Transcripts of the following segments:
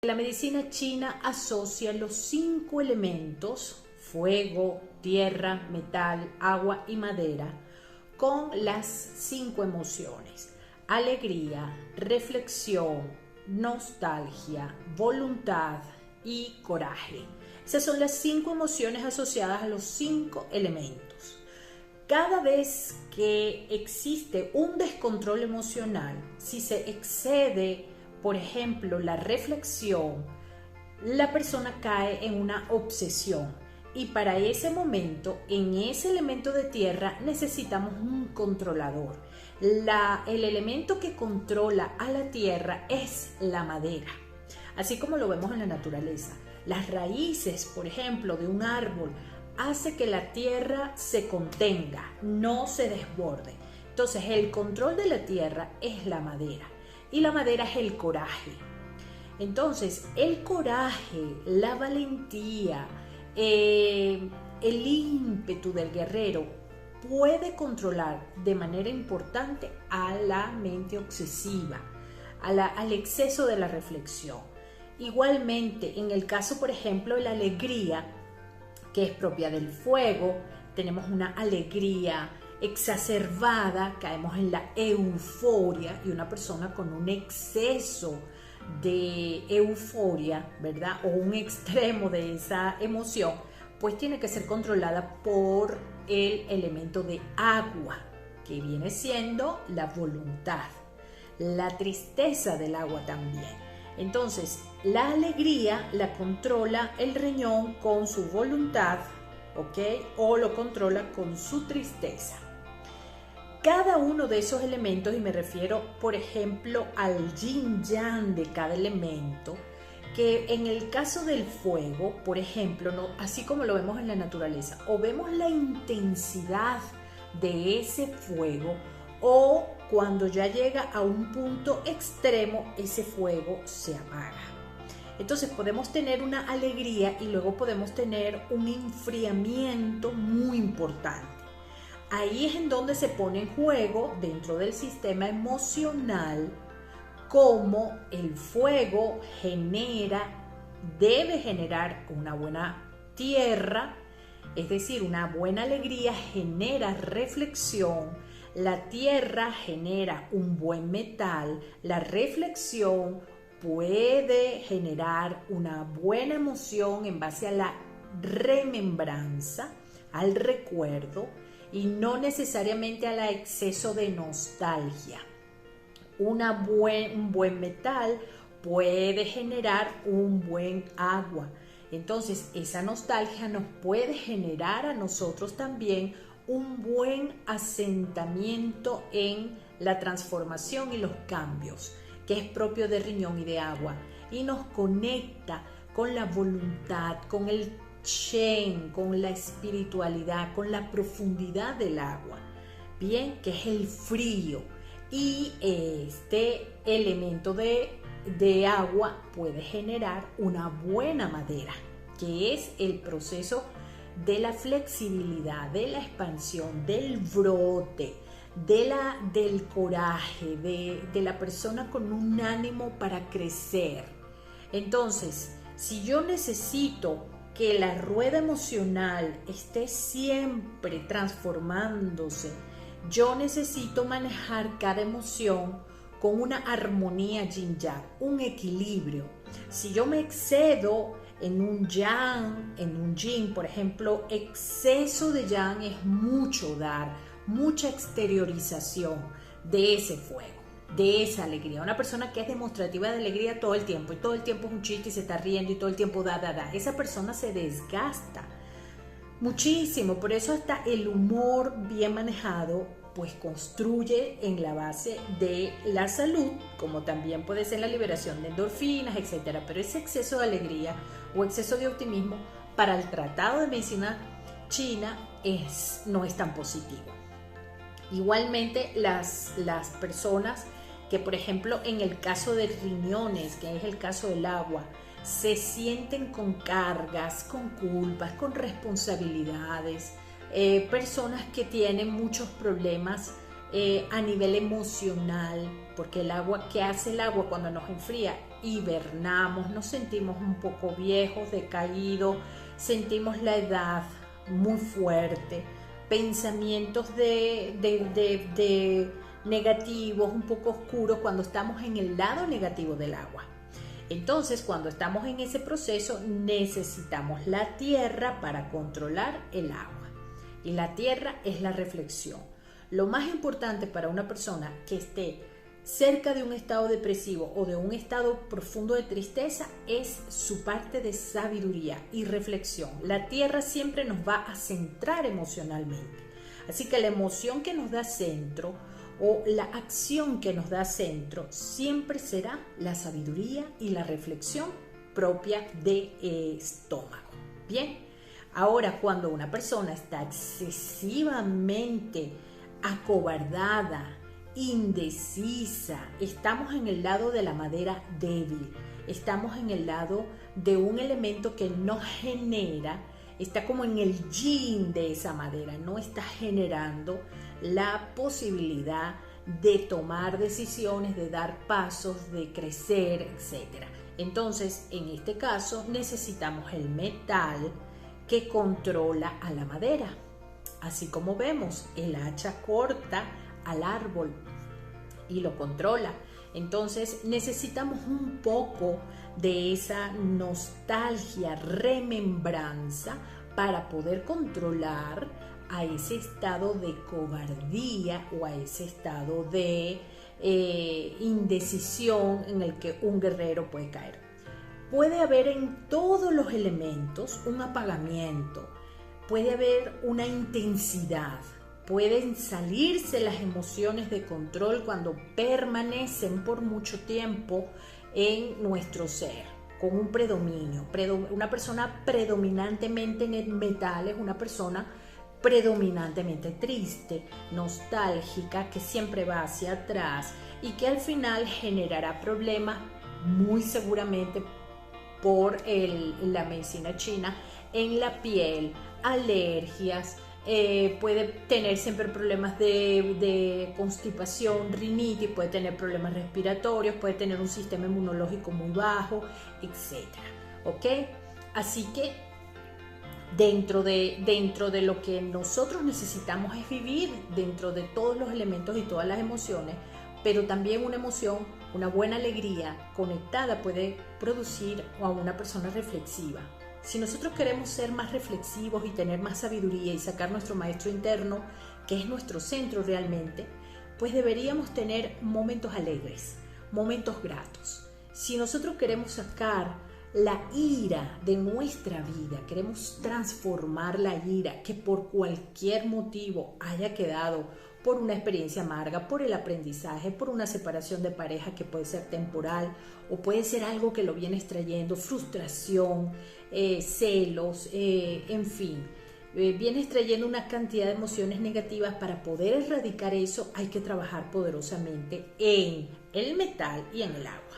La medicina china asocia los 5 elementos, fuego, tierra, metal, agua y madera, con las 5 emociones: alegría, reflexión, nostalgia, voluntad y coraje. Esas son las 5 emociones asociadas a los 5 elementos. Cada vez que existe un descontrol emocional, si se excede, por ejemplo, la reflexión, la persona cae en una obsesión. Y para ese momento, en ese elemento de tierra, necesitamos un controlador. El elemento que controla a la tierra es la madera. Así como lo vemos en la naturaleza. Las raíces, por ejemplo, de un árbol hace que la tierra se contenga, no se desborde. Entonces, el control de la tierra es la madera. Y la madera es el coraje. Entonces, el coraje, la valentía, el ímpetu del guerrero puede controlar de manera importante a la mente obsesiva, al exceso de la reflexión. Igualmente, en el caso, por ejemplo, de la alegría, que es propia del fuego, tenemos una alegría exacerbada, caemos en la euforia, y una persona con un exceso de euforia, ¿verdad? O un extremo de esa emoción, pues tiene que ser controlada por el elemento de agua, que viene siendo la voluntad, la tristeza del agua también. Entonces, la alegría la controla el riñón con su voluntad, ¿ok? O lo controla con su tristeza. Cada uno de esos elementos, y me refiero, por ejemplo, al yin-yang de cada elemento, que en el caso del fuego, por ejemplo, ¿no? Así como lo vemos en la naturaleza, o vemos la intensidad de ese fuego, o cuando ya llega a un punto extremo, ese fuego se apaga. Entonces podemos tener una alegría y luego podemos tener un enfriamiento muy importante. Ahí es en donde se pone en juego, dentro del sistema emocional, cómo el fuego debe generar una buena tierra, es decir, una buena alegría genera reflexión, la tierra genera un buen metal, la reflexión puede generar una buena emoción en base a la remembranza, al recuerdo, y no necesariamente al exceso de nostalgia. Un buen metal puede generar un buen agua. Entonces, esa nostalgia nos puede generar a nosotros también un buen asentamiento en la transformación y los cambios, que es propio de riñón y de agua, y nos conecta con la voluntad, con el Shen, con la espiritualidad, con la profundidad del agua, bien, que es el frío. Y este elemento de agua puede generar una buena madera, que es el proceso de la flexibilidad, de la expansión, del brote, del coraje, de la persona con un ánimo para crecer. Entonces, si yo necesito que la rueda emocional esté siempre transformándose, yo necesito manejar cada emoción con una armonía yin-yang, un equilibrio. Si yo me excedo en un yang, en un yin, por ejemplo, exceso de yang es mucho dar, mucha exteriorización de ese fuego, de esa alegría. Una persona que es demostrativa de alegría todo el tiempo, y todo el tiempo es un chiste y se está riendo y todo el tiempo da. Esa persona se desgasta muchísimo. Por eso hasta el humor bien manejado pues construye en la base de la salud, como también puede ser la liberación de endorfinas, etcétera. Pero ese exceso de alegría o exceso de optimismo para el tratado de medicina china no es tan positivo. Igualmente las personas que, por ejemplo, en el caso de riñones, que es el caso del agua, se sienten con cargas, con culpas, con responsabilidades, personas que tienen muchos problemas a nivel emocional, porque el agua, ¿qué hace el agua cuando nos enfría? hibernamos, nos sentimos un poco viejos, decaídos, sentimos la edad muy fuerte, pensamientos de negativos, un poco oscuros cuando estamos en el lado negativo del agua. Entonces, cuando estamos en ese proceso, necesitamos la tierra para controlar el agua. Y la tierra es la reflexión. Lo más importante para una persona que esté cerca de un estado depresivo o de un estado profundo de tristeza es su parte de sabiduría y reflexión. La tierra siempre nos va a centrar emocionalmente. Así que la emoción que nos da centro o la acción que nos da centro siempre será la sabiduría y la reflexión propia de estómago. Bien, ahora cuando una persona está excesivamente acobardada, indecisa, estamos en el lado de la madera débil, estamos en el lado de un elemento que no genera, está como en el yin de esa madera, no está generando la posibilidad de tomar decisiones, de dar pasos, de crecer, etc. Entonces, en este caso, necesitamos el metal que controla a la madera. Así como vemos, el hacha corta al árbol y lo controla. Entonces necesitamos un poco de esa nostalgia, remembranza para poder controlar a ese estado de cobardía o a ese estado de indecisión en el que un guerrero puede caer. Puede haber en todos los elementos un apagamiento, puede haber una intensidad. Pueden salirse las emociones de control cuando permanecen por mucho tiempo en nuestro ser, con un predominio. Una persona predominantemente en metal es una persona predominantemente triste, nostálgica, que siempre va hacia atrás y que al final generará problemas muy seguramente por la medicina china en la piel, alergias. Puede tener siempre problemas de constipación, rinitis, puede tener problemas respiratorios, puede tener un sistema inmunológico muy bajo, etc. ¿Ok? Así que dentro de lo que nosotros necesitamos es vivir dentro de todos los elementos y todas las emociones, pero también una emoción, una buena alegría conectada puede producir a una persona reflexiva. Si nosotros queremos ser más reflexivos y tener más sabiduría y sacar nuestro maestro interno, que es nuestro centro realmente, pues deberíamos tener momentos alegres, momentos gratos. Si nosotros queremos sacar la ira de nuestra vida, queremos transformar la ira que por cualquier motivo haya quedado, por una experiencia amarga, por el aprendizaje, por una separación de pareja que puede ser temporal o puede ser algo que lo viene extrayendo, frustración, celos, en fin, viene extrayendo una cantidad de emociones negativas. Para poder erradicar eso hay que trabajar poderosamente en el metal y en el agua,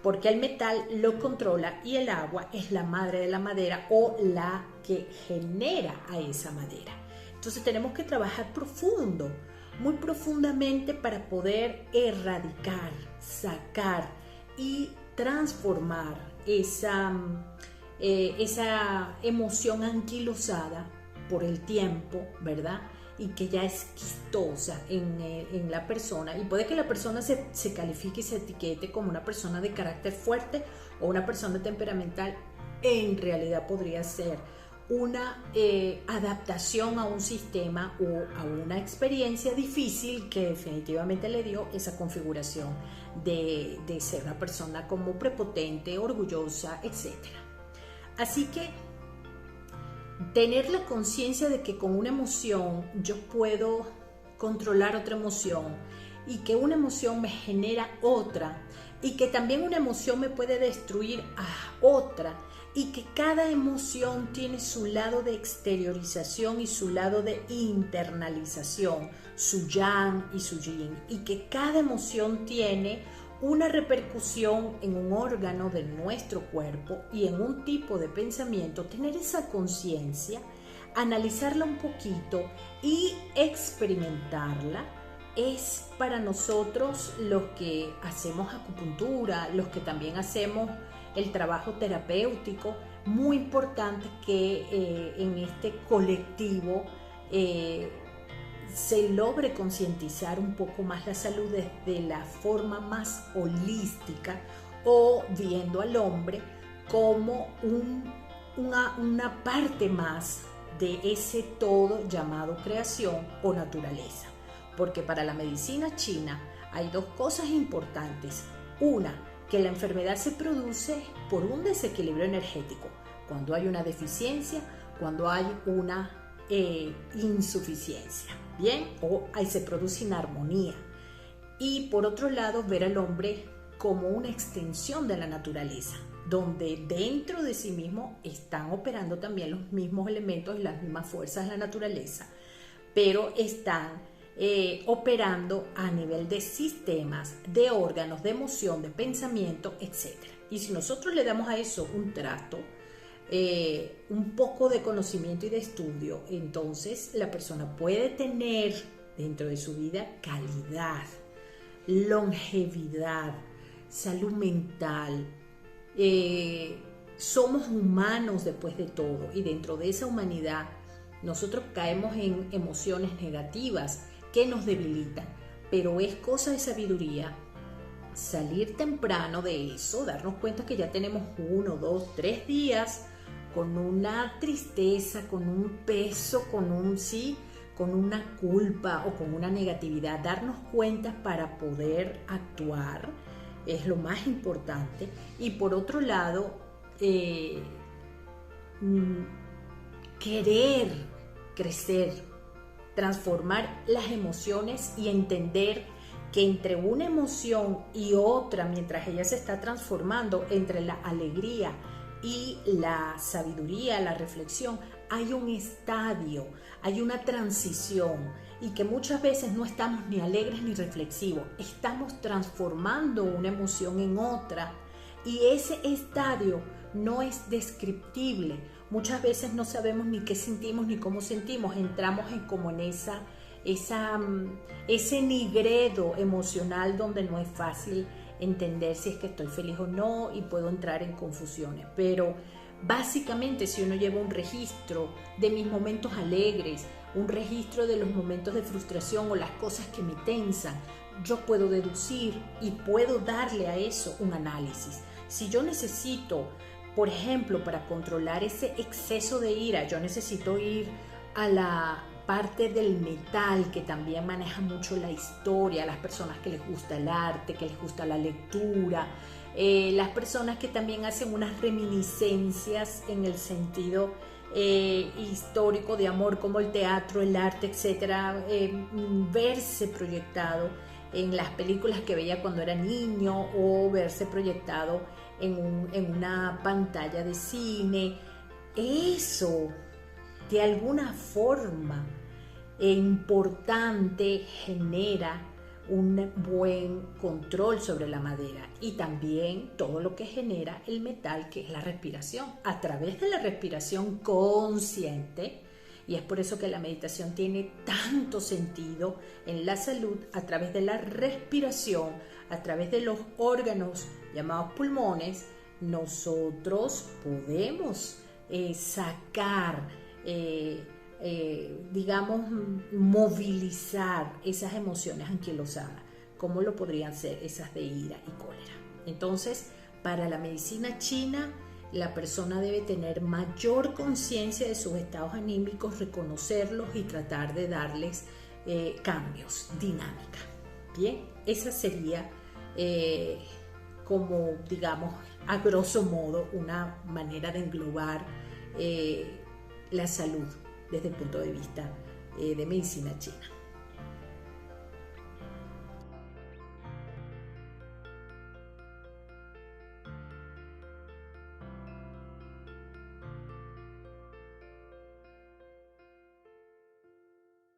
porque el metal lo controla y el agua es la madre de la madera o la que genera a esa madera. Entonces tenemos que trabajar profundo, muy profundamente, para poder erradicar, sacar y transformar esa emoción anquilosada por el tiempo, ¿verdad? Y que ya es quistosa en la persona. Y puede que la persona se califique y se etiquete como una persona de carácter fuerte o una persona temperamental. En realidad podría ser una adaptación a un sistema o a una experiencia difícil que definitivamente le dio esa configuración de ser una persona como prepotente, orgullosa, etc. Así que tener la conciencia de que con una emoción yo puedo controlar otra emoción y que una emoción me genera otra y que también una emoción me puede destruir a otra, y que cada emoción tiene su lado de exteriorización y su lado de internalización, su yang y su yin, y que cada emoción tiene una repercusión en un órgano de nuestro cuerpo y en un tipo de pensamiento. Tener esa conciencia, analizarla un poquito y experimentarla es para nosotros los que hacemos acupuntura, los que también hacemos el trabajo terapéutico, muy importante que en este colectivo se logre concientizar un poco más la salud desde la forma más holística, o viendo al hombre como una parte más de ese todo llamado creación o naturaleza. Porque para la medicina china hay dos cosas importantes. Una, que la enfermedad se produce por un desequilibrio energético, cuando hay una deficiencia, cuando hay una insuficiencia, ¿bien? O ahí se produce inarmonía. Y por otro lado, ver al hombre como una extensión de la naturaleza, donde dentro de sí mismo están operando también los mismos elementos y las mismas fuerzas de la naturaleza, pero están operando a nivel de sistemas, de órganos, de emoción, de pensamiento, etc. Y si nosotros le damos a eso un trato, un poco de conocimiento y de estudio, entonces la persona puede tener dentro de su vida calidad, longevidad, salud mental. Somos humanos después de todo, y dentro de esa humanidad nosotros caemos en emociones negativas que nos debilitan, pero es cosa de sabiduría salir temprano de eso, darnos cuenta que ya tenemos 1, 2, 3 días con una tristeza, con un peso, con una culpa o con una negatividad, darnos cuenta para poder actuar es lo más importante. Y por otro lado, querer crecer, transformar las emociones y entender que entre una emoción y otra, mientras ella se está transformando, entre la alegría y la sabiduría, la reflexión, hay un estadio, hay una transición, y que muchas veces no estamos ni alegres ni reflexivos, estamos transformando una emoción en otra, y ese estadio no es descriptible. Muchas veces no sabemos ni qué sentimos ni cómo sentimos, entramos en como en ese nigredo emocional donde no es fácil entender si es que estoy feliz o no, y puedo entrar en confusiones. Pero básicamente, si uno lleva un registro de mis momentos alegres, un registro de los momentos de frustración o las cosas que me tensan, yo puedo deducir y puedo darle a eso un análisis. Si yo necesito, por ejemplo, para controlar ese exceso de ira, yo necesito ir a la parte del metal, que también maneja mucho la historia, las personas que les gusta el arte, que les gusta la lectura, las personas que también hacen unas reminiscencias en el sentido histórico de amor, como el teatro, el arte, etcétera, verse proyectado en las películas que veía cuando era niño, o verse proyectado en una pantalla de cine. Eso de alguna forma importante genera un buen control sobre la madera, y también todo lo que genera el metal, que es la respiración, a través de la respiración consciente. Y es por eso que la meditación tiene tanto sentido en la salud, a través de la respiración, a través de los órganos llamados pulmones. Nosotros podemos sacar, movilizar esas emociones anquilosadas, como lo podrían ser esas de ira y cólera. Entonces, para la medicina china, la persona debe tener mayor conciencia de sus estados anímicos, reconocerlos y tratar de darles cambios, dinámica. Bien, esa sería como, digamos, a grosso modo, una manera de englobar la salud desde el punto de vista de medicina china.